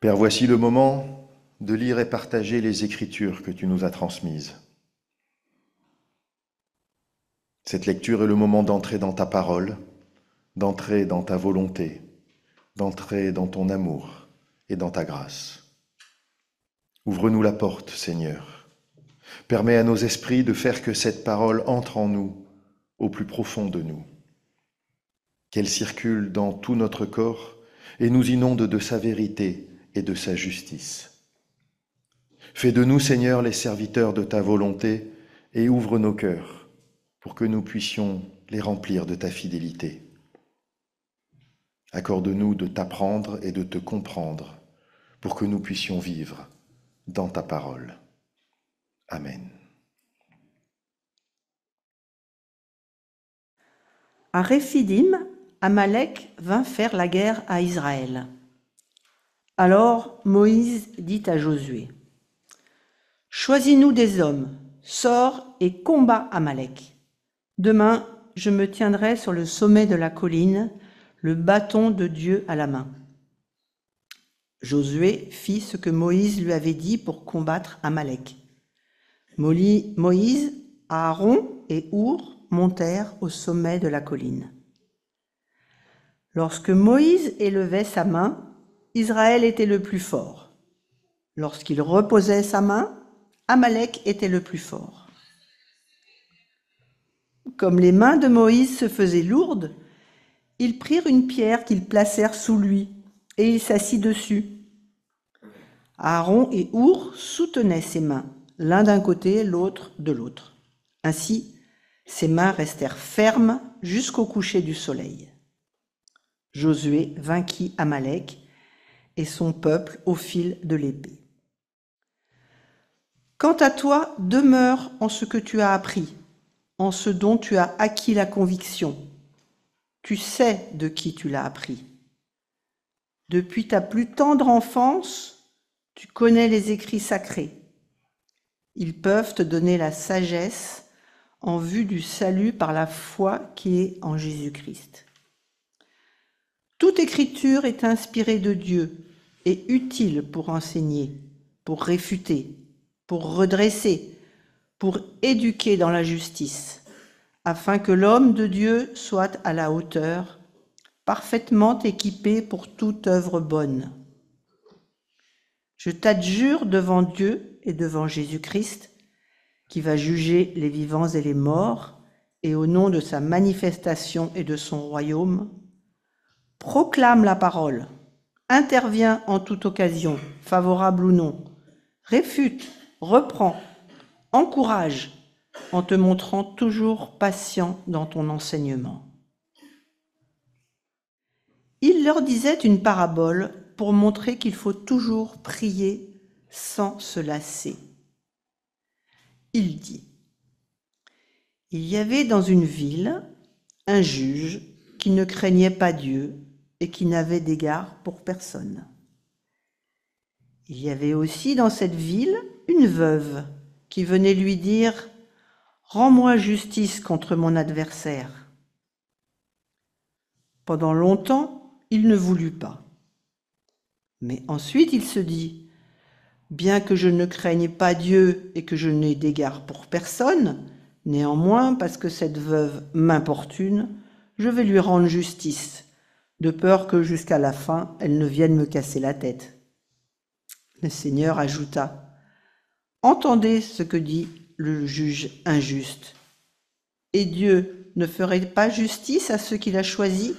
Père, voici le moment de lire et partager les Écritures que tu nous as transmises. Cette lecture est le moment d'entrer dans ta parole, d'entrer dans ta volonté, d'entrer dans ton amour et dans ta grâce. Ouvre-nous la porte, Seigneur. Permets à nos esprits de faire que cette parole entre en nous, au plus profond de nous. Qu'elle circule dans tout notre corps et nous inonde de sa vérité et de sa justice. Fais de nous, Seigneur, les serviteurs de ta volonté et ouvre nos cœurs pour que nous puissions les remplir de ta fidélité. Accorde-nous de t'apprendre et de te comprendre pour que nous puissions vivre dans ta parole. Amen. À Réphidim, Amalek vint faire la guerre à Israël. Alors Moïse dit à Josué, « Choisis-nous des hommes, sors et combat Amalek. Demain, je me tiendrai sur le sommet de la colline, le bâton de Dieu à la main. » Josué fit ce que Moïse lui avait dit pour combattre Amalek. Moïse, Aaron et Our montèrent au sommet de la colline. Lorsque Moïse élevait sa main, Israël était le plus fort. Lorsqu'il reposait sa main, Amalek était le plus fort. Comme les mains de Moïse se faisaient lourdes, ils prirent une pierre qu'ils placèrent sous lui, et il s'assit dessus. Aaron et Our soutenaient ses mains, l'un d'un côté, l'autre de l'autre. Ainsi, ses mains restèrent fermes jusqu'au coucher du soleil. Josué vainquit Amalek et son peuple au fil de l'épée. Quant à toi, demeure en ce que tu as appris, en ce dont tu as acquis la conviction. Tu sais de qui tu l'as appris. Depuis ta plus tendre enfance, tu connais les écrits sacrés. Ils peuvent te donner la sagesse en vue du salut par la foi qui est en Jésus-Christ. Toute écriture est inspirée de Dieu et utile pour enseigner, pour réfuter, pour redresser, pour éduquer dans la justice, afin que l'homme de Dieu soit à la hauteur, parfaitement équipé pour toute œuvre bonne. Je t'adjure devant Dieu et devant Jésus-Christ, qui va juger les vivants et les morts, et au nom de sa manifestation et de son royaume, proclame la parole, interviens en toute occasion, favorable ou non, réfute, reprend, encourage, en te montrant toujours patient dans ton enseignement. Il leur disait une parabole pour montrer qu'il faut toujours prier sans se lasser. Il dit, « Il y avait dans une ville un juge qui ne craignait pas Dieu et qui n'avait d'égard pour personne. Il y avait aussi dans cette ville une veuve qui venait lui dire « Rends-moi justice contre mon adversaire. » Pendant longtemps, il ne voulut pas. Mais ensuite il se dit « Bien que je ne craigne pas Dieu et que je n'ai d'égard pour personne, néanmoins, parce que cette veuve m'importune, je vais lui rendre justice, de peur que jusqu'à la fin, elle ne vienne me casser la tête. » Le Seigneur ajouta, « Entendez ce que dit le juge injuste. Et Dieu ne ferait pas justice à ceux qu'il a choisis,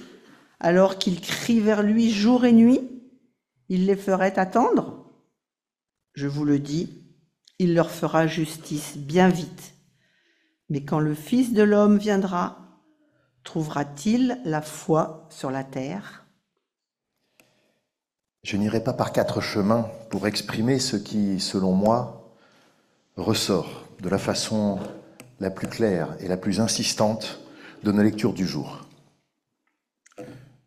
alors qu'ils crient vers lui jour et nuit? Il les ferait attendre? Je vous le dis, il leur fera justice bien vite. Mais quand le Fils de l'homme viendra, trouvera-t-il la foi sur la terre ? » Je n'irai pas par 4 chemins pour exprimer ce qui, selon moi, ressort de la façon la plus claire et la plus insistante de nos lectures du jour.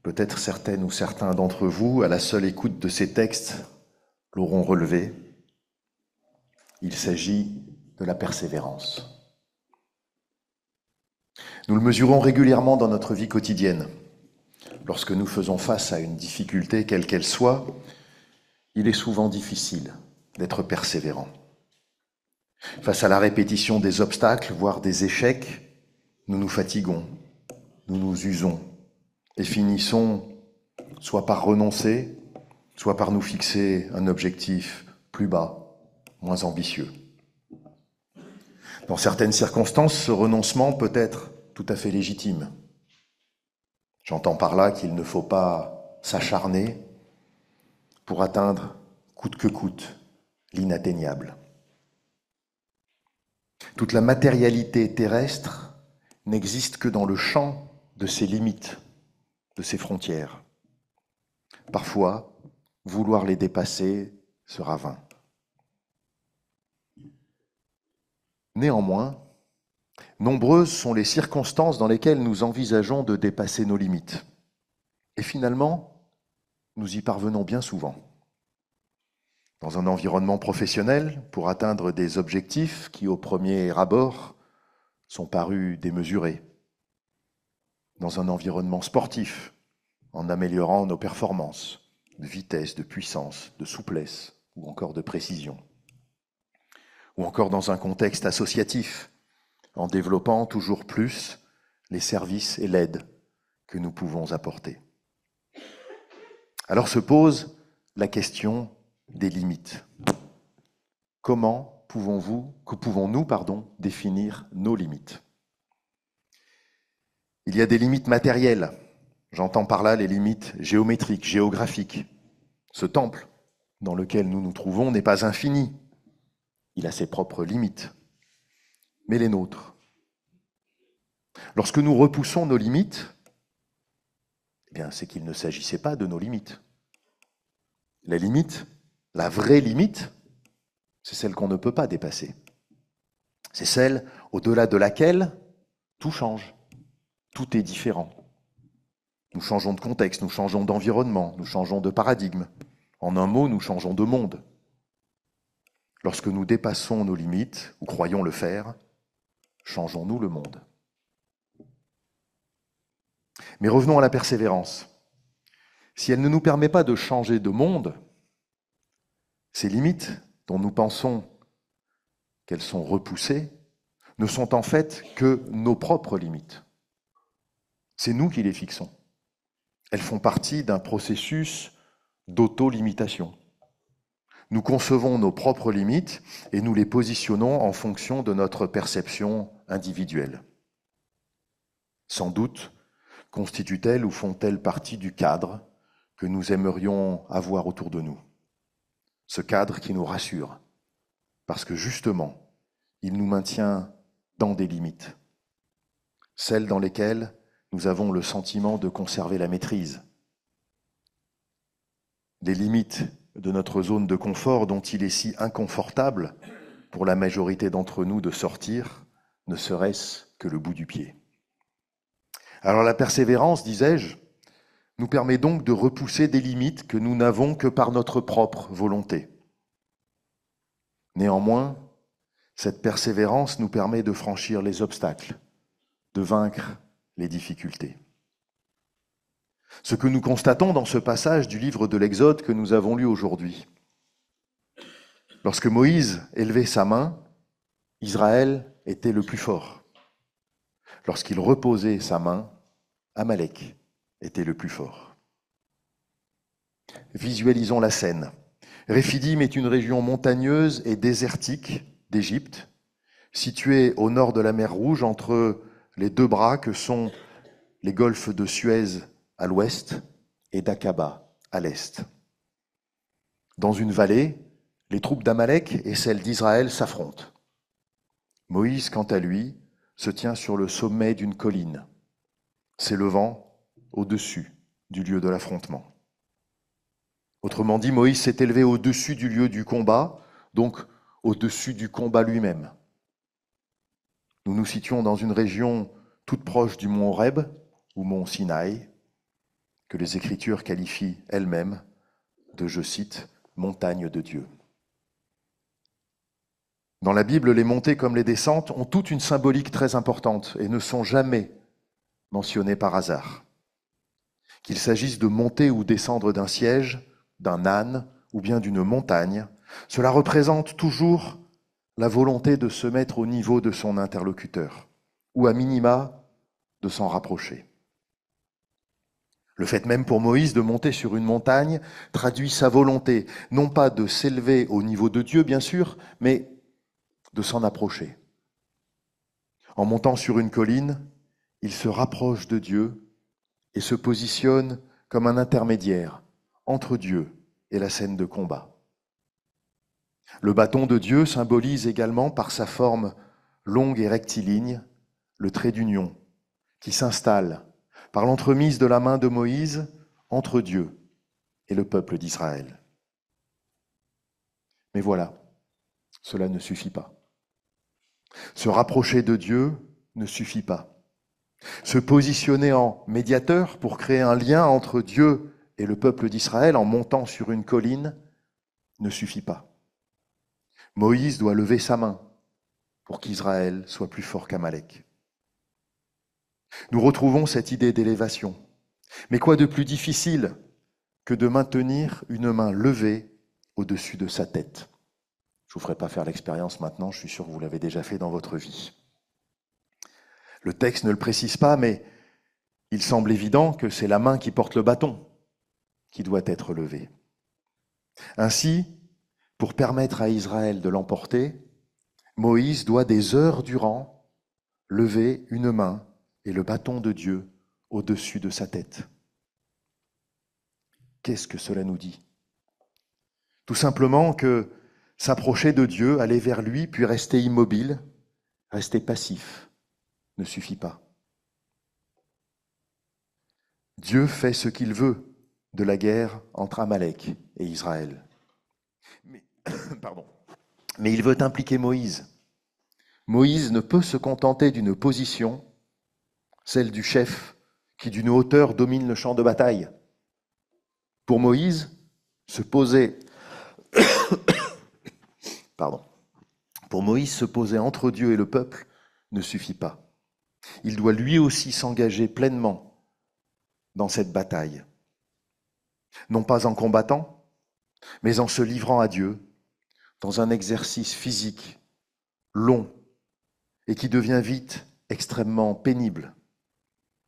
Peut-être certaines ou certains d'entre vous, à la seule écoute de ces textes, l'auront relevé. Il s'agit de la persévérance. Nous le mesurons régulièrement dans notre vie quotidienne. Lorsque nous faisons face à une difficulté, quelle qu'elle soit, il est souvent difficile d'être persévérant. Face à la répétition des obstacles, voire des échecs, nous nous fatiguons, nous nous usons et finissons soit par renoncer, soit par nous fixer un objectif plus bas, moins ambitieux. Dans certaines circonstances, ce renoncement peut être tout à fait légitime. J'entends par là qu'il ne faut pas s'acharner pour atteindre coûte que coûte l'inatteignable. Toute la matérialité terrestre n'existe que dans le champ de ses limites, de ses frontières. Parfois, vouloir les dépasser sera vain. Néanmoins, nombreuses sont les circonstances dans lesquelles nous envisageons de dépasser nos limites. Et finalement, nous y parvenons bien souvent. Dans un environnement professionnel, pour atteindre des objectifs qui, au premier abord, sont parus démesurés. Dans un environnement sportif, en améliorant nos performances, de vitesse, de puissance, de souplesse ou encore de précision. Ou encore dans un contexte associatif, en développant toujours plus les services et l'aide que nous pouvons apporter. Alors se pose la question des limites. Comment pouvons-nous définir nos limites? Il y a des limites matérielles. J'entends par là les limites géométriques, géographiques. Ce temple dans lequel nous nous trouvons n'est pas infini. Il a ses propres limites. Mais les nôtres. Lorsque nous repoussons nos limites, eh bien, c'est qu'il ne s'agissait pas de nos limites. La limite, la vraie limite, c'est celle qu'on ne peut pas dépasser. C'est celle au-delà de laquelle tout change, tout est différent. Nous changeons de contexte, nous changeons d'environnement, nous changeons de paradigme. En un mot, nous changeons de monde. Lorsque nous dépassons nos limites, ou croyons le faire, changeons-nous le monde. Mais revenons à la persévérance. Si elle ne nous permet pas de changer de monde, ces limites dont nous pensons qu'elles sont repoussées ne sont en fait que nos propres limites. C'est nous qui les fixons. Elles font partie d'un processus d'auto-limitation. Nous concevons nos propres limites et nous les positionnons en fonction de notre perception individuelle. Sans doute constituent-elles ou font-elles partie du cadre que nous aimerions avoir autour de nous. Ce cadre qui nous rassure, parce que justement, il nous maintient dans des limites, celles dans lesquelles nous avons le sentiment de conserver la maîtrise. Des limites de notre zone de confort dont il est si inconfortable pour la majorité d'entre nous de sortir, ne serait-ce que le bout du pied. Alors la persévérance, disais-je, nous permet donc de repousser des limites que nous n'avons que par notre propre volonté. Néanmoins, cette persévérance nous permet de franchir les obstacles, de vaincre les difficultés. Ce que nous constatons dans ce passage du livre de l'Exode que nous avons lu aujourd'hui. Lorsque Moïse élevait sa main, Israël était le plus fort. Lorsqu'il reposait sa main, Amalek était le plus fort. Visualisons la scène. Réphidim est une région montagneuse et désertique d'Égypte, située au nord de la mer Rouge, entre les deux bras que sont les golfes de Suez à l'ouest et d'Aqaba à l'est. Dans une vallée, les troupes d'Amalek et celles d'Israël s'affrontent. Moïse, quant à lui, se tient sur le sommet d'une colline, s'élevant au-dessus du lieu de l'affrontement. Autrement dit, Moïse s'est élevé au-dessus du lieu du combat, donc au-dessus du combat lui-même. Nous nous situons dans une région toute proche du mont Horeb, ou mont Sinaï, que les Écritures qualifient elles-mêmes de, je cite, « montagne de Dieu ». Dans la Bible, les montées comme les descentes ont toute une symbolique très importante et ne sont jamais mentionnées par hasard. Qu'il s'agisse de monter ou descendre d'un siège, d'un âne ou bien d'une montagne, cela représente toujours la volonté de se mettre au niveau de son interlocuteur, ou à minima de s'en rapprocher. Le fait même pour Moïse de monter sur une montagne traduit sa volonté, non pas de s'élever au niveau de Dieu, bien sûr, mais de s'en approcher. En montant sur une colline, il se rapproche de Dieu et se positionne comme un intermédiaire entre Dieu et la scène de combat. Le bâton de Dieu symbolise également par sa forme longue et rectiligne le trait d'union qui s'installe par l'entremise de la main de Moïse entre Dieu et le peuple d'Israël. Mais voilà, cela ne suffit pas. Se rapprocher de Dieu ne suffit pas. Se positionner en médiateur pour créer un lien entre Dieu et le peuple d'Israël en montant sur une colline ne suffit pas. Moïse doit lever sa main pour qu'Israël soit plus fort qu'Amalek. Nous retrouvons cette idée d'élévation. Mais quoi de plus difficile que de maintenir une main levée au-dessus de sa tête? Je ne vous ferai pas faire l'expérience maintenant, je suis sûr que vous l'avez déjà fait dans votre vie. Le texte ne le précise pas, mais il semble évident que c'est la main qui porte le bâton qui doit être levée. Ainsi, pour permettre à Israël de l'emporter, Moïse doit des heures durant lever une main et le bâton de Dieu au-dessus de sa tête. Qu'est-ce que cela nous dit? Tout simplement que s'approcher de Dieu, aller vers lui, puis rester immobile, rester passif, ne suffit pas. Dieu fait ce qu'il veut de la guerre entre Amalek et Israël. Mais il veut impliquer Moïse. Moïse ne peut se contenter d'une position, celle du chef, qui d'une hauteur domine le champ de bataille. Pour Moïse, se poser entre Dieu et le peuple ne suffit pas. Il doit lui aussi s'engager pleinement dans cette bataille. Non pas en combattant, mais en se livrant à Dieu dans un exercice physique long et qui devient vite extrêmement pénible,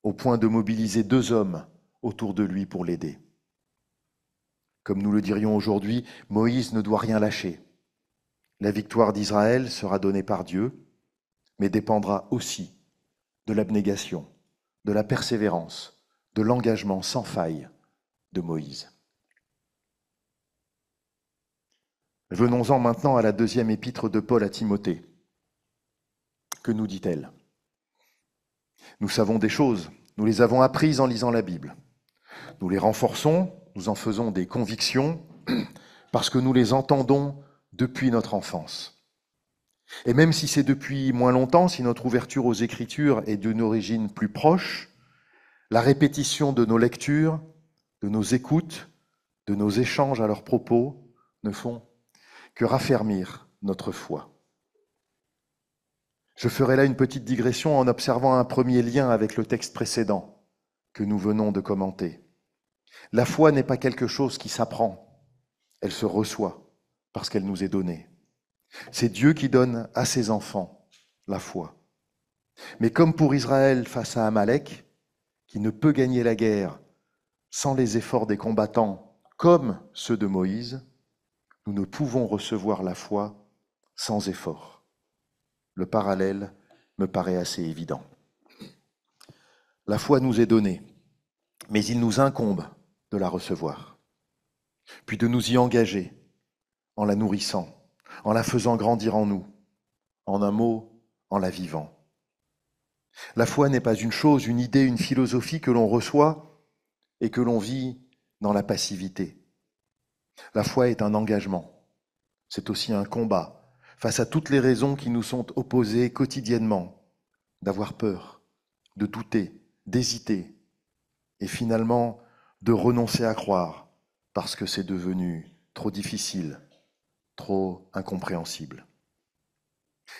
au point de mobiliser 2 hommes autour de lui pour l'aider. Comme nous le dirions aujourd'hui, Moïse ne doit rien lâcher. La victoire d'Israël sera donnée par Dieu, mais dépendra aussi de l'abnégation, de la persévérance, de l'engagement sans faille de Moïse. Venons-en maintenant à la 2e épître de Paul à Timothée. Que nous dit-elle? Nous savons des choses, nous les avons apprises en lisant la Bible. Nous les renforçons, nous en faisons des convictions, parce que nous les entendons depuis notre enfance. Et même si c'est depuis moins longtemps, si notre ouverture aux Écritures est d'une origine plus proche, la répétition de nos lectures, de nos écoutes, de nos échanges à leur propos ne font que raffermir notre foi. Je ferai là une petite digression en observant un premier lien avec le texte précédent que nous venons de commenter. La foi n'est pas quelque chose qui s'apprend, elle se reçoit parce qu'elle nous est donnée. C'est Dieu qui donne à ses enfants la foi. Mais comme pour Israël face à Amalek, qui ne peut gagner la guerre sans les efforts des combattants comme ceux de Moïse, nous ne pouvons recevoir la foi sans effort. Le parallèle me paraît assez évident. La foi nous est donnée, mais il nous incombe de la recevoir, puis de nous y engager en la nourrissant, en la faisant grandir en nous, en un mot, en la vivant. La foi n'est pas une chose, une idée, une philosophie que l'on reçoit et que l'on vit dans la passivité. La foi est un engagement, c'est aussi un combat face à toutes les raisons qui nous sont opposées quotidiennement, d'avoir peur, de douter, d'hésiter, et finalement de renoncer à croire parce que c'est devenu trop difficile, trop incompréhensible.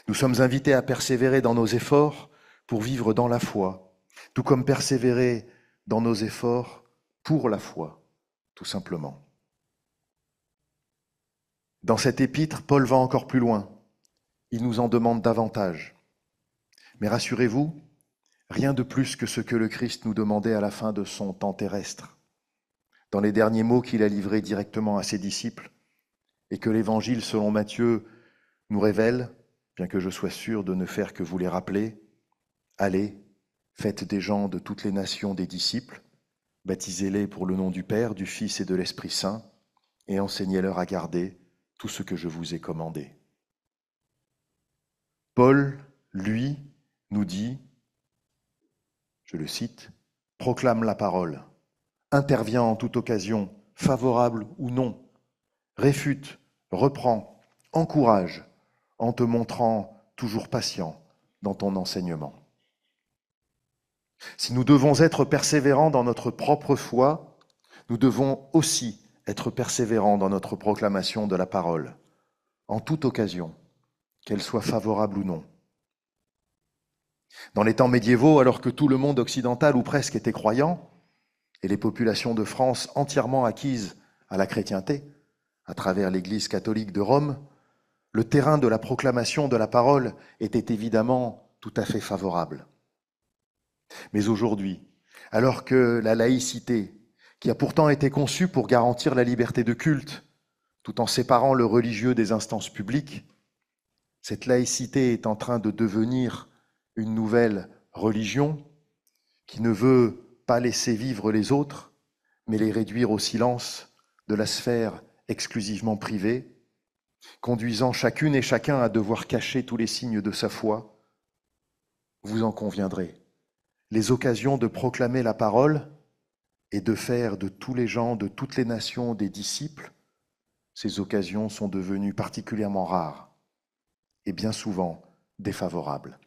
Nous sommes invités à persévérer dans nos efforts pour vivre dans la foi, tout comme persévérer dans nos efforts pour la foi, tout simplement. Dans cet épître, Paul va encore plus loin. Il nous en demande davantage. Mais rassurez-vous, rien de plus que ce que le Christ nous demandait à la fin de son temps terrestre, dans les derniers mots qu'il a livrés directement à ses disciples, et que l'Évangile selon Matthieu nous révèle, bien que je sois sûr de ne faire que vous les rappeler. Allez, faites des gens de toutes les nations des disciples, baptisez-les pour le nom du Père, du Fils et de l'Esprit Saint, et enseignez-leur à garder tout ce que je vous ai commandé. Paul, lui, nous dit, je le cite, « Proclame la parole, intervient en toute occasion, favorable ou non, réfute, reprend, encourage, en te montrant toujours patient dans ton enseignement. » Si nous devons être persévérants dans notre propre foi, nous devons aussi être persévérants dans notre proclamation de la parole, en toute occasion, qu'elle soit favorable ou non. Dans les temps médiévaux, alors que tout le monde occidental ou presque était croyant, et les populations de France entièrement acquises à la chrétienté, à travers l'Église catholique de Rome, le terrain de la proclamation de la parole était évidemment tout à fait favorable. Mais aujourd'hui, alors que la laïcité, qui a pourtant été conçue pour garantir la liberté de culte, tout en séparant le religieux des instances publiques, cette laïcité est en train de devenir une nouvelle religion qui ne veut pas laisser vivre les autres, mais les réduire au silence de la sphère exclusivement privée, conduisant chacune et chacun à devoir cacher tous les signes de sa foi. Vous en conviendrez, les occasions de proclamer la parole et de faire de tous les gens, de toutes les nations, des disciples, ces occasions sont devenues particulièrement rares et bien souvent défavorables.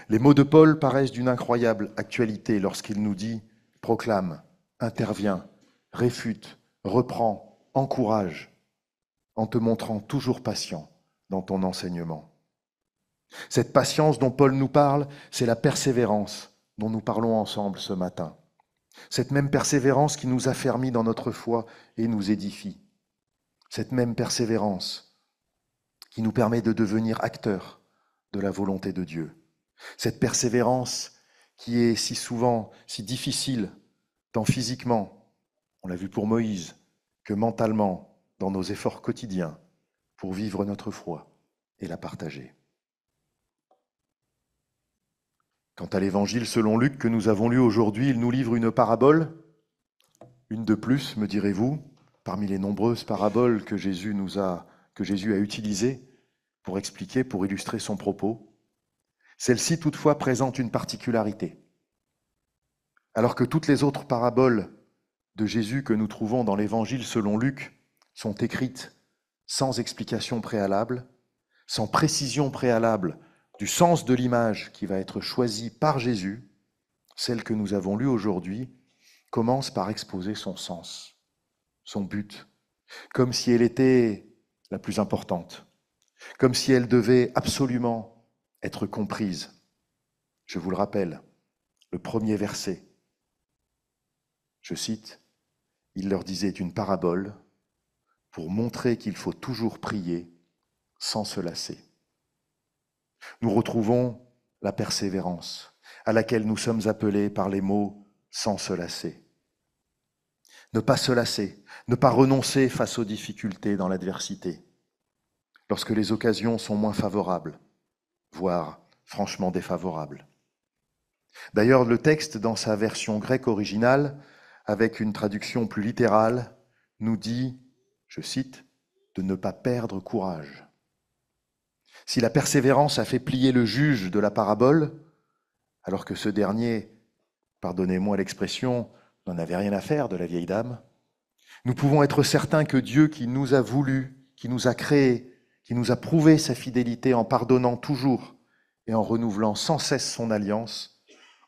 Les mots de Paul paraissent d'une incroyable actualité lorsqu'il nous dit « proclame, intervient, réfute, reprend, encourage » en te montrant toujours patient dans ton enseignement. Cette patience dont Paul nous parle, c'est la persévérance dont nous parlons ensemble ce matin. Cette même persévérance qui nous affermit dans notre foi et nous édifie. Cette même persévérance qui nous permet de devenir acteurs de la volonté de Dieu. Cette persévérance qui est si souvent, si difficile, tant physiquement, on l'a vu pour Moïse, que mentalement, dans nos efforts quotidiens, pour vivre notre foi et la partager. Quant à l'évangile selon Luc que nous avons lu aujourd'hui, il nous livre une parabole, une de plus, me direz-vous, parmi les nombreuses paraboles que Jésus a utilisées pour expliquer, pour illustrer son propos. Celle-ci, toutefois, présente une particularité. Alors que toutes les autres paraboles de Jésus que nous trouvons dans l'évangile selon Luc sont écrites sans explication préalable, sans précision préalable du sens de l'image qui va être choisie par Jésus, celle que nous avons lue aujourd'hui commence par exposer son sens, son but, comme si elle était la plus importante, comme si elle devait absolument être comprise. Je vous le rappelle, le premier verset, je cite, « Il leur disait une parabole pour montrer qu'il faut toujours prier sans se lasser. » Nous retrouvons la persévérance à laquelle nous sommes appelés par les mots « sans se lasser ». Ne pas se lasser, ne pas renoncer face aux difficultés dans l'adversité, lorsque les occasions sont moins favorables, voire franchement défavorables. D'ailleurs, le texte, dans sa version grecque originale, avec une traduction plus littérale, nous dit, je cite, « de ne pas perdre courage ». Si la persévérance a fait plier le juge de la parabole, alors que ce dernier, pardonnez-moi l'expression, n'en avait rien à faire de la vieille dame, nous pouvons être certains que Dieu qui nous a voulu, qui nous a créés, qui nous a prouvé sa fidélité en pardonnant toujours et en renouvelant sans cesse son alliance,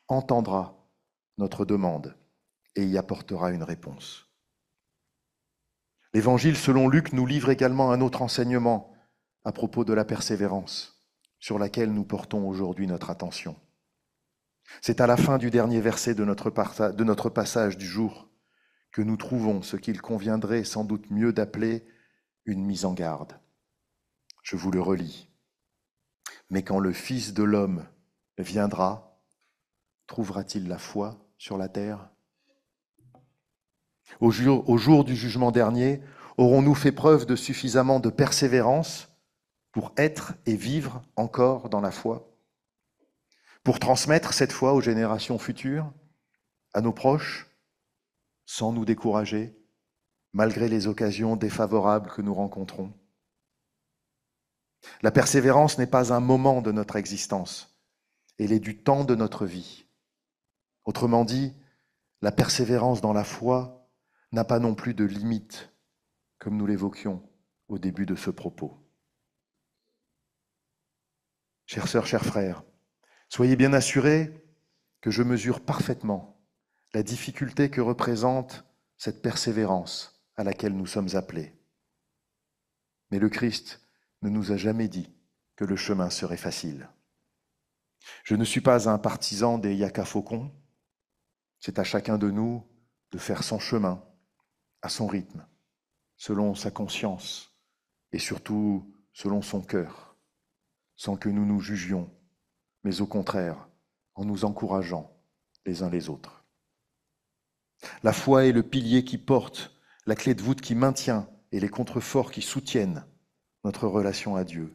entendra notre demande et y apportera une réponse. L'Évangile selon Luc nous livre également un autre enseignement à propos de la persévérance, sur laquelle nous portons aujourd'hui notre attention. C'est à la fin du dernier verset de notre passage du jour que nous trouvons ce qu'il conviendrait sans doute mieux d'appeler une mise en garde. Je vous le relis. Mais quand le Fils de l'homme viendra, trouvera-t-il la foi sur la terre ? Au jour du jugement dernier, aurons-nous fait preuve de suffisamment de persévérance pour être et vivre encore dans la foi ? Pour transmettre cette foi aux générations futures, à nos proches, sans nous décourager, malgré les occasions défavorables que nous rencontrons. La persévérance n'est pas un moment de notre existence, elle est du temps de notre vie. Autrement dit, la persévérance dans la foi n'a pas non plus de limite, comme nous l'évoquions au début de ce propos. Chères sœurs, chers frères, soyez bien assurés que je mesure parfaitement la difficulté que représente cette persévérance à laquelle nous sommes appelés. Mais le Christ ne nous a jamais dit que le chemin serait facile. Je ne suis pas un partisan des yaka faucons. C'est à chacun de nous de faire son chemin, à son rythme, selon sa conscience et surtout selon son cœur, sans que nous nous jugions, mais au contraire, en nous encourageant les uns les autres. La foi est le pilier qui porte, la clé de voûte qui maintient et les contreforts qui soutiennent notre relation à Dieu.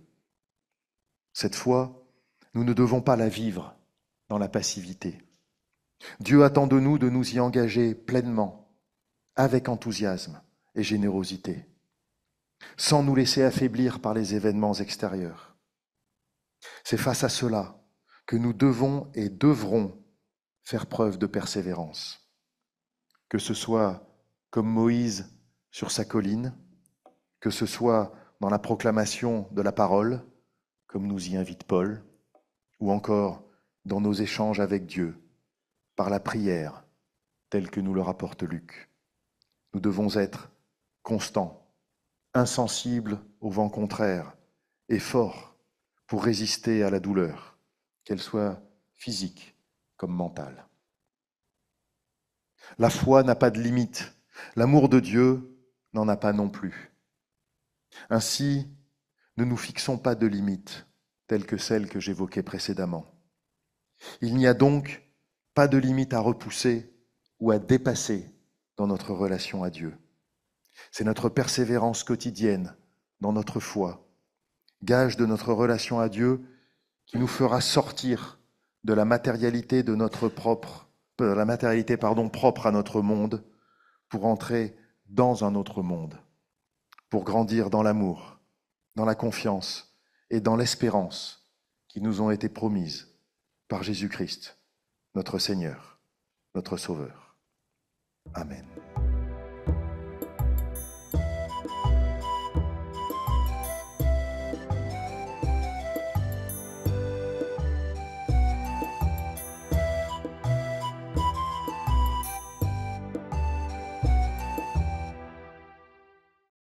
Cette foi, nous ne devons pas la vivre dans la passivité. Dieu attend de nous y engager pleinement, avec enthousiasme et générosité, sans nous laisser affaiblir par les événements extérieurs. C'est face à cela que nous devons et devrons faire preuve de persévérance. Que ce soit comme Moïse sur sa colline, que ce soit dans la proclamation de la parole, comme nous y invite Paul, ou encore dans nos échanges avec Dieu, par la prière, telle que nous le rapporte Luc. Nous devons être constants, insensibles au vent contraire et forts pour résister à la douleur, qu'elle soit physique comme mentale. La foi n'a pas de limite, l'amour de Dieu n'en a pas non plus. Ainsi, ne nous fixons pas de limites telles que celles que j'évoquais précédemment. Il n'y a donc pas de limite à repousser ou à dépasser dans notre relation à Dieu. C'est notre persévérance quotidienne dans notre foi, gage de notre relation à Dieu, qui nous fera sortir de la matérialité propre à notre monde pour entrer dans un autre monde, pour grandir dans l'amour, dans la confiance et dans l'espérance qui nous ont été promises par Jésus-Christ, notre Seigneur, notre Sauveur. Amen.